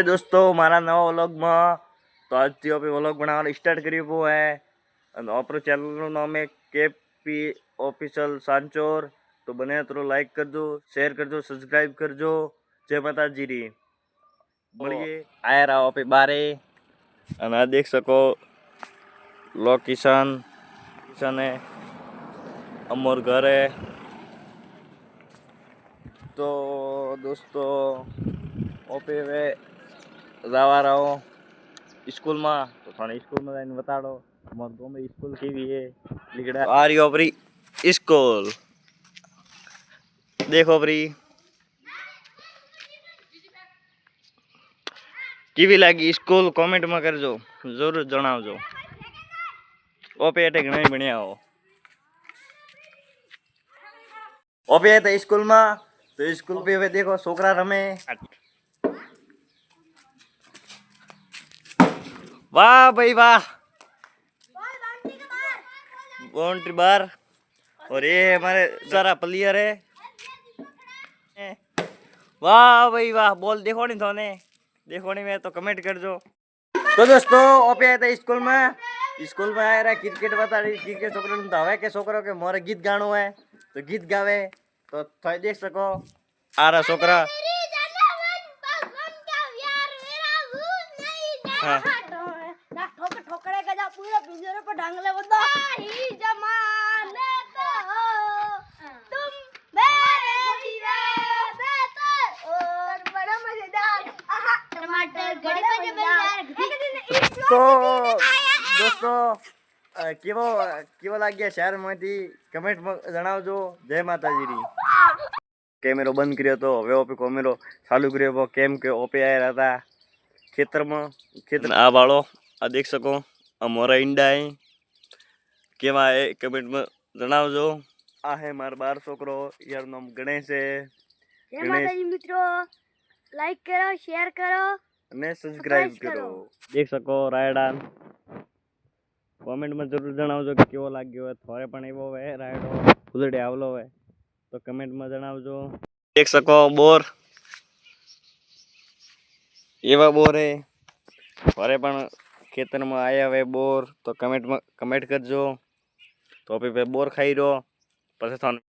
दोस्तों मारा नवा व्लॉग में तो आज थी अभी व्लॉग बनाना स्टार्ट करियो है और अपने चैनल નું नाम है केपी ऑफिशियल सांचोर। तो बने तो लाइक कर दो, शेयर कर दो, सब्सक्राइब कर दो। जय माता जी री મળીએ આયા रहा पे बारे અને આ देख सको लोकेशन किशन है अमर घर है। तो दोस्तों ओपे वे जावा रहो स्कूल में तो थाने स्कूल में जाने बताड़ो हमारे गांव में स्कूल केवी है लिखड़ा आ रही हो भरी स्कूल देखो भरी केवी लागी स्कूल कमेंट में करजो जरूर जणावजो। ओपे एटे घणा बढ़िया हो ओपे तो स्कूल में तो स्कूल पे वे देखो छोकरा रमे। वाह भाई वाह बाउंड्री बार और ये हमारे सारा प्लेयर है। वाह भाई वाह बॉल देखो नहीं थोने देखो नहीं मैं तो कमेंट कर दो। तो दोस्तों ओपे आया था स्कूल में आया रहा क्रिकेट बता रही क्रिकेट छोकरों तो हवे के छोकरों के मोरे गीत गाणो है तो गीत गावे तो थोड़ी देख सको आ रहा छोकरा। हाँ। तो दोस्तों केवो केवो लाग्या शहर માંથી कमेंट में जणावजो। जय माताजी री कैमरो बंद કર્યો તો હવે ઓપે કેમેરો ચાલુ કર્યો કેમ કે ઓપે આયા હતા ખેતર आ वालो आ देख सको अमोरा ईंडा है केवा है कमेंट में जणावजो। आ है मार बार छोकरो यार नाम गणेश है। जय माताजी मित्रों लाइक करो शेयर करो ने सब्सक्राइब करो। देख सको रायडा कमेंट में जरूर जणावजो कि केवो लाग्यो है थोड़े पण एवो है रायडो फुलडे आवलो है तो कमेंट में जणावजो। देख सको बोर एवा बोर है थोड़े पण खेतर में आया हुए बोर तो कमेंट करजो। तो अभी बोर खाई रो पछी थाने